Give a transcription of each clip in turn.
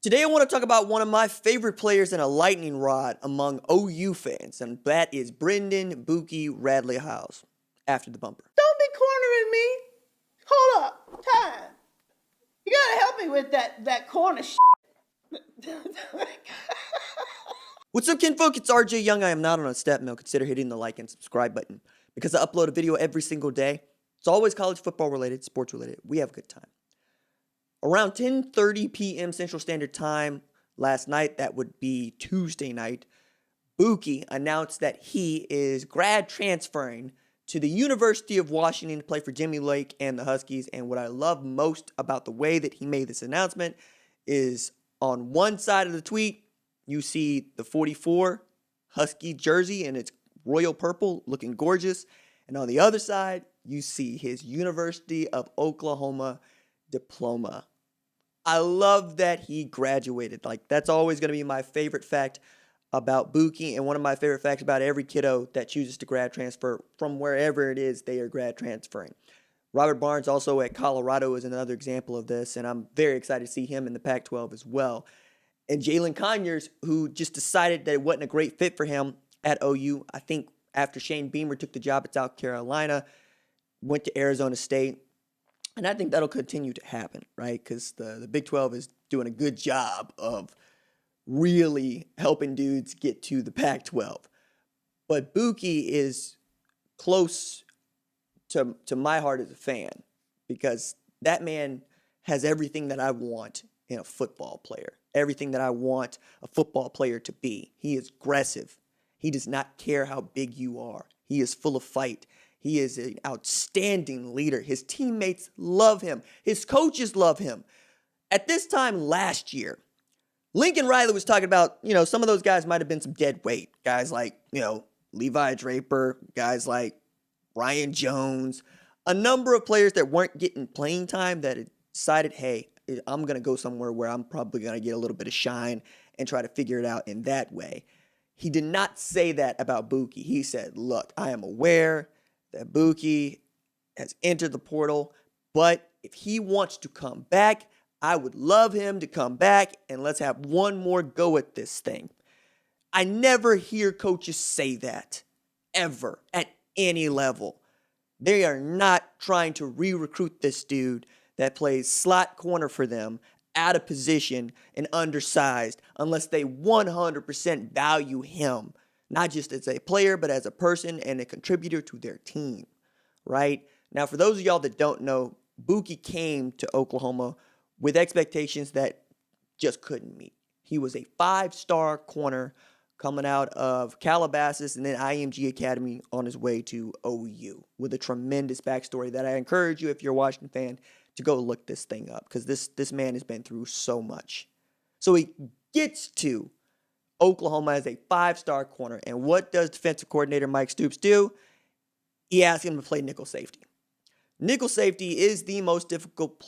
Today I want to talk about one of my favorite players in a lightning rod among OU fans, and that is Brendan "Bookie" Radley-Hiles. After the bumper. Don't be cornering me. Hold up. Time. You gotta help me with that corner shit. What's up, kinfolk? It's RJ Young. I am not on a step mill. Consider hitting the like and subscribe button because I upload a video every single day. It's always college football related, sports related. We have a good time. Around 10:30 p.m. Central Standard Time last night, that would be Tuesday night, Bookie announced that he is grad transferring to the University of Washington to play for Jimmy Lake and the Huskies. And what I love most about the way that he made this announcement is on one side of the tweet, you see the 44 Husky jersey and it's royal purple looking gorgeous. And on the other side, you see his University of Oklahoma diploma. I love that he graduated. Like, that's always going to be my favorite fact about Bookie, and one of my favorite facts about every kiddo that chooses to grad transfer from wherever it is they are grad transferring. Robert Barnes, also at Colorado, is another example of this, and I'm very excited to see him in the Pac-12 as well. And Jalen Conyers, who just decided that it wasn't a great fit for him at OU, I think after Shane Beamer took the job at South Carolina, went to Arizona State. And I think that'll continue to happen, right? Because the Big 12 is doing a good job of really helping dudes get to the Pac-12. But Bookie is close to my heart as a fan because that man has everything that I want in a football player, everything that I want a football player to be. He is aggressive. He does not care how big you are. He is full of fight. He is an outstanding leader. His teammates love him. His coaches love him. At this time last year, Lincoln Riley was talking about, some of those guys might have been some dead weight. Guys like, Levi Draper, guys like Ryan Jones, a number of players that weren't getting playing time that had decided, hey, I'm going to go somewhere where I'm probably going to get a little bit of shine and try to figure it out in that way. He did not say that about Bookie. He said, look, I am aware that Bookie has entered the portal, but if he wants to come back, I would love him to come back and let's have one more go at this thing. I never hear coaches say that, ever, at any level. They are not trying to re-recruit this dude that plays slot corner for them, out of position and undersized, unless they 100% value him. Not just as a player, but as a person and a contributor to their team, right? Now, for those of y'all that don't know, Bookie came to Oklahoma with expectations that just couldn't meet. He was a 5-star corner coming out of Calabasas and then IMG Academy on his way to OU with a tremendous backstory that I encourage you, if you're a Washington fan, to go look this thing up because this man has been through so much. So he gets to Oklahoma as a 5-star corner. And what does defensive coordinator Mike Stoops do? He asks him to play nickel safety. Nickel safety is the most difficult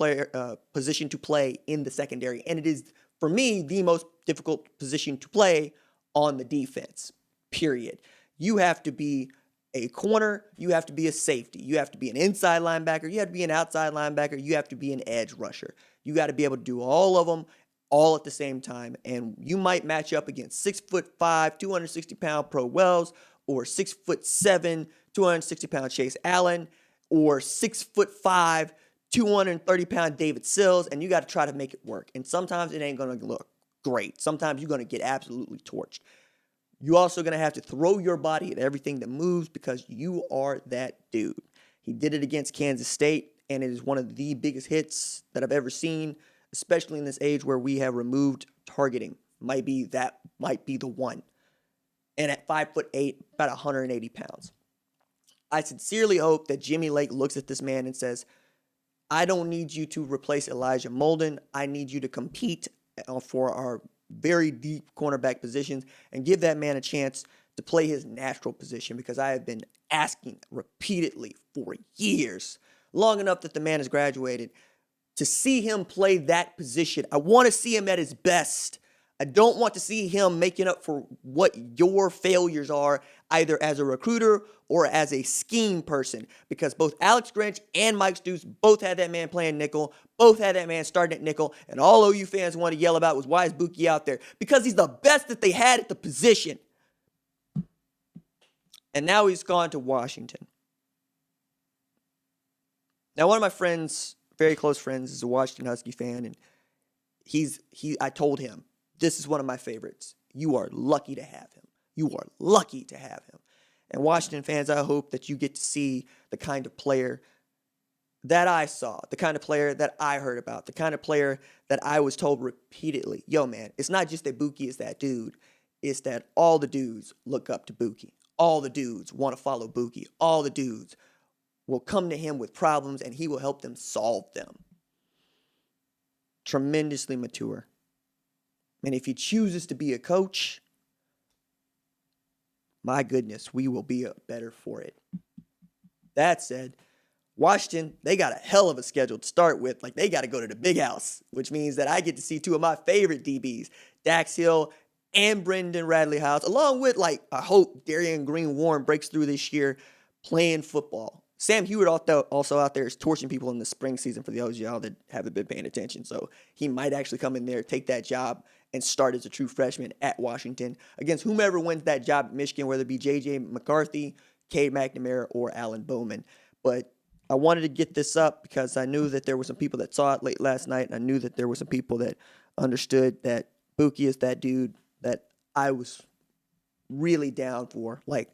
position to play in the secondary. And it is, for me, the most difficult position to play on the defense, period. You have to be a corner. You have to be a safety. You have to be an inside linebacker. You have to be an outside linebacker. You have to be an edge rusher. You got to be able to do all of them all at the same time, and you might match up against 6'5", 260-pound Pro Wells, or 6'7", 260-pound Chase Allen, or 6'5", 230-pound David Sills, and you got to try to make it work. And sometimes it ain't going to look great. Sometimes you're going to get absolutely torched. You're also going to have to throw your body at everything that moves because you are that dude. He did it against Kansas State, and it is one of the biggest hits that I've ever seen, especially in this age where we have removed targeting. Might be the one. And at 5'8", about 180 pounds. I sincerely hope that Jimmy Lake looks at this man and says, I don't need you to replace Elijah Molden. I need you to compete for our very deep cornerback positions and give that man a chance to play his natural position, because I have been asking repeatedly for years, long enough that the man has graduated, to see him play that position. I want to see him at his best. I don't want to see him making up for what your failures are, either as a recruiter or as a scheme person. Because both Alex Grinch and Mike Stoops both had that man playing nickel, both had that man starting at nickel, and all OU fans want to yell about was, why is Buki out there? Because he's the best that they had at the position. And now he's gone to Washington. Now, one of my friends, very close friends, is a Washington Husky fan, and I told him, this is one of my favorites. You are lucky to have him. You are lucky to have him. And Washington fans, I hope that you get to see the kind of player that I saw, the kind of player that I heard about, the kind of player that I was told repeatedly, yo, man, it's not just that Buki is that dude. It's that all the dudes look up to Buki. All the dudes want to follow Buki. All the dudes will come to him with problems, and he will help them solve them. Tremendously mature. And if he chooses to be a coach, my goodness, we will be better for it. That said, Washington, they got a hell of a schedule to start with. Like, they got to go to the big house, which means that I get to see two of my favorite DBs, Dax Hill and Brendan Radley-Hiles, along with, like, I hope Darian Green-Warren breaks through this year playing football. Sam Hewitt also out there is torching people in the spring season for the OGL that haven't been paying attention. So he might actually come in there, take that job, and start as a true freshman at Washington against whomever wins that job at Michigan, whether it be J.J. McCarthy, Cade McNamara, or Alan Bowman. But I wanted to get this up because I knew that there were some people that saw it late last night, and I knew that there were some people that understood that Buki is that dude that I was really down for. Like,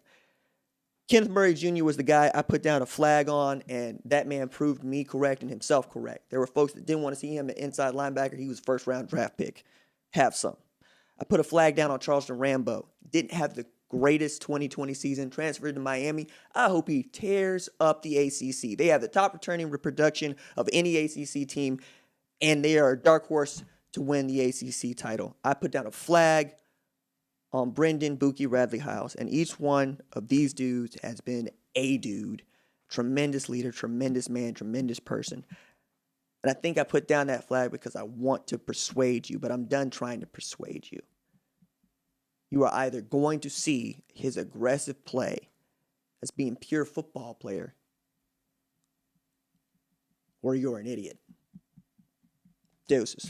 Kenneth Murray Jr. was the guy I put down a flag on, and that man proved me correct and himself correct. There were folks that didn't want to see him at inside linebacker. He was first-round draft pick. Have some. I put a flag down on Charleston Rambo. Didn't have the greatest 2020 season. Transferred to Miami. I hope he tears up the ACC. They have the top returning production of any ACC team, and they are a dark horse to win the ACC title. I put down a flag on Brendan Buki Radley-Hiles, and each one of these dudes has been a dude. Tremendous leader, tremendous man, tremendous person. And I think I put down that flag because I want to persuade you, but I'm done trying to persuade you. You are either going to see his aggressive play as being pure football player, or you're an idiot. Deuces.